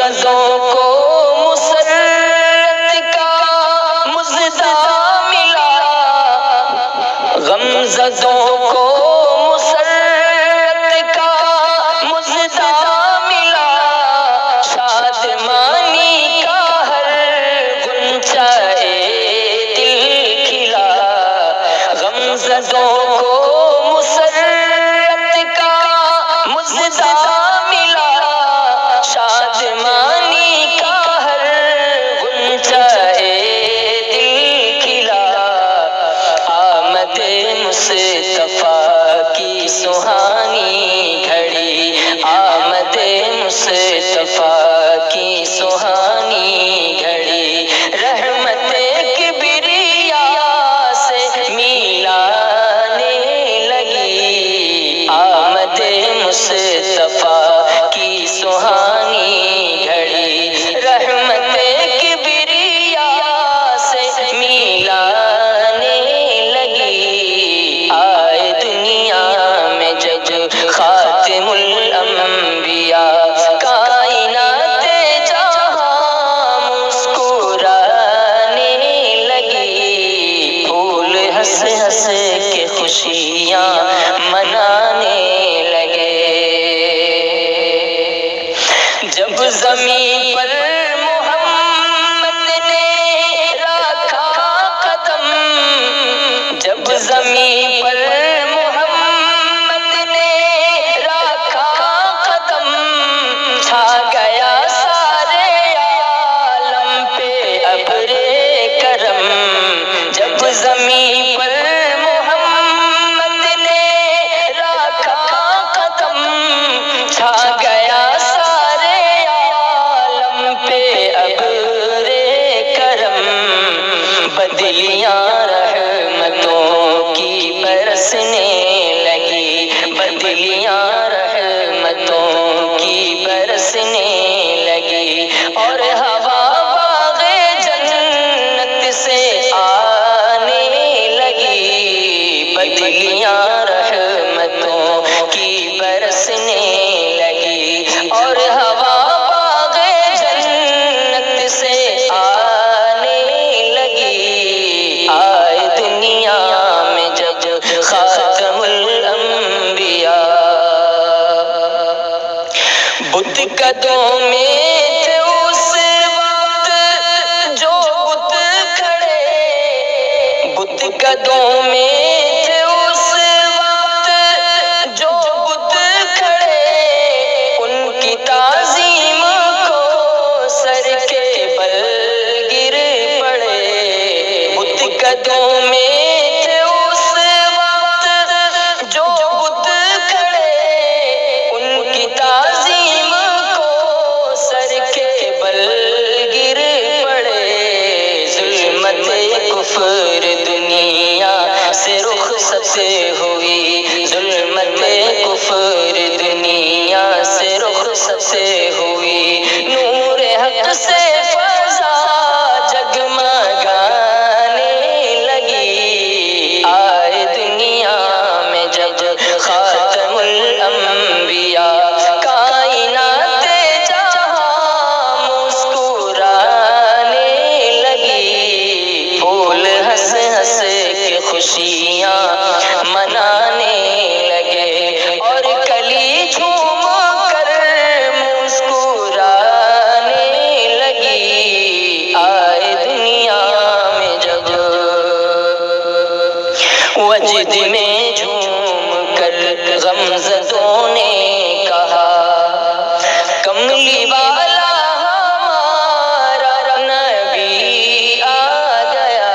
غمزدوں کو مسرت کا مزدہ ملا، غمزدوں کو مسرت کا مزدہ ملا، شادمانی کا ہر غنچہ دل کھلا، غمزدوں کو مسرت کا مزدہ ملا، شادمانی کا ہر غنچہ دل کھلا، آمد مصطفیٰ کی سہانی گھڑی، آمد مصطفیٰ کی سہانی گھڑی، رحمت کبریا سے میلانے لگی، آمد مصطفیٰ کی سہانی گھڑی، رحمت کبریا سے میلانے لگی، آئے دنیا میں جج خاتم الانبیاء، کائنات جہاں مسکرانے لگی، پھول ہنس ہنس کے خوشیاں منانے لگے، جب زمین پر محمد نے رکھا قدم، جب زمین پر محمد نے رکھا قدم، چھا گیا سارے عالم پہ ابر کرم، جب زمین پر محمد نے رکھا قدم، چھا گیا سارے عالم پہ ابر کرم، بدلیاں رحمتوں کی برسنے لگی، بدلیاں رحمتوں کی برسنے لگی، اور ہوا باغ جنت سے آنے لگی، بدلیاں رحمتوں کی برسنے لگی، اور ہوا باغ جنت سے آنے لگی، آئے دنیا میں جب خاتم الانبیاء، بت قدوں میں تھے اس وقت جو بت کھڑے، بت قدوں میں تھے اس وقت جو بت کھڑے، ان کی تعظیم کو سر کے بل گر پڑے، بت قدوں میں تھے اس وقت جو بت کھڑے، ان کی تعظیم کو سر کے بل گر پڑے، ظلمت کفر دنیا سے رخصت ہوئی، ظلمت کفر دنیا سے رخصت ہوئی، نور حق سے فضا جگمگانے لگی، آئے دنیا میں جب خاتم الانبیاء، کائنات جہاں مسکرانے لگی، پھول ہنس ہنس کے خوشیاں منانے لگے، اور کلی جھوم کر مسکرانے لگی، آئے دنیا میں جب وجد میں جھوم کر غمزدوں نے کہا، کملی والا ہمارا نبی آ گیا،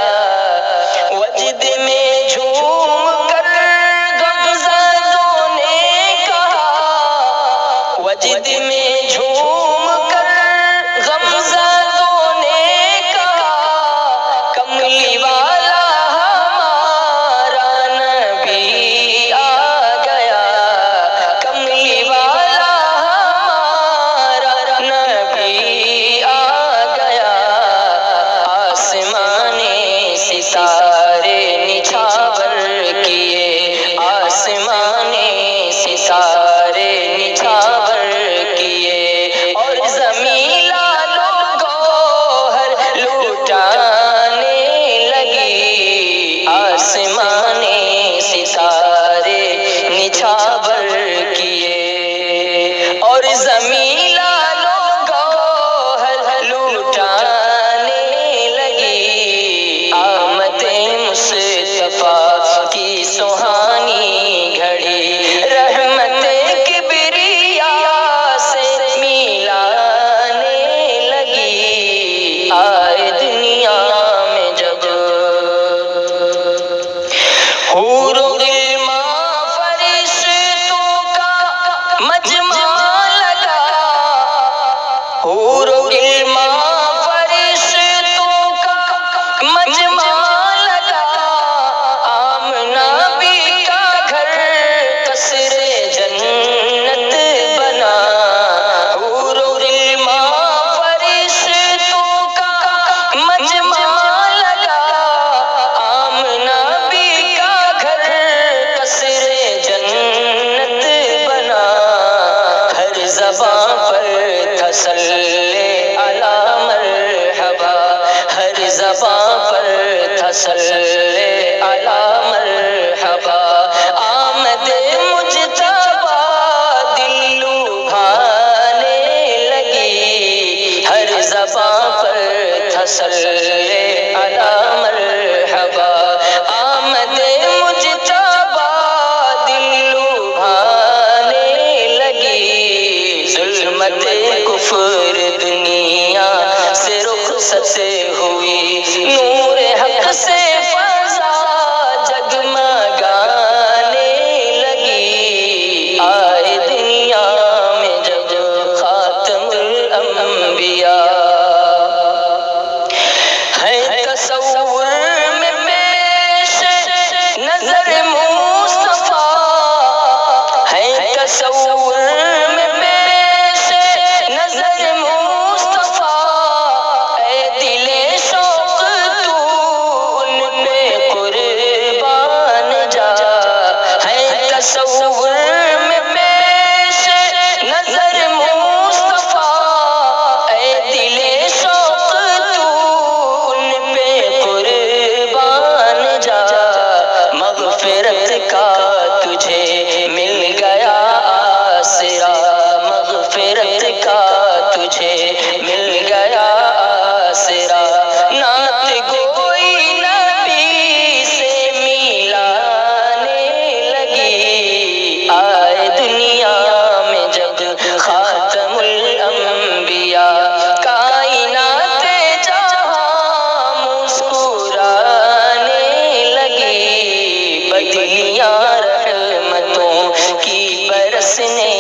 وجد میں جھوم کر غمزدوں نے کہا، وجد میں جھوم کر غمزدوں نے کہا، کملی والا ہمارا نبی آ گیا، کملی والا ہمارا نبی آ گیا، آسمان ستارے نچھاور کیے، آسمان ستارے نچھاور کیے، زمین لالو گوہر لوٹانے لگی، آمد مصطفیٰ کی سہانی گھڑی، رحمت کبریا سے ملانے لگی، آئے دنیا میں جب حور و غلمان فرشتوں کا مجمع لگا، حور و غلمان فرشتوں کا مجمع لگا، آمنہ بی کا گھر قصر جنت بنا، حور و غلمان فرشتوں کا مجمع لگا، آمنہ بی کا گھر قصر جنت بنا، ہر زباں پر تھا صلی علی مرحبا، ہر زباں پر تھا صلی علی مرحبا، آمد مجتبیٰ دل لبھانے لگی، ہر زباں پر تھا صلی علی مرحبا، آمد مجتبیٰ دل لبھانے لگی، ظلمت کفر دنیا سے رخصت ہوئی، نور حق سے فضا جگمگانے لگی، آئے دنیا میں جب خاتم الانبیاء، ہے تصور میں پیش نظر مصطفیٰ، ہے تصور میں پیش نظر مصطفیٰ، اے دل شوق تو ان پہ قربان جا، ہے تصور میں پیش نظر مصطفیٰ، اے دل شوق تو ان پہ قربان جا، مغفرت کا تجھے مل گیا آسرا، مغفرت کا تجھے مل گیا آسرا، نعت گوئی نبی سے ملانے لگی، آئے دنیا میں جب خاتم الانبیاء، کائنات جہاں مسکرانے لگی، بدلیاں رحمتوں کی برسنے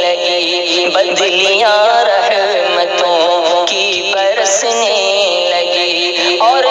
لگی، بدلیاں رحمتوں کی برسنے لگی، اور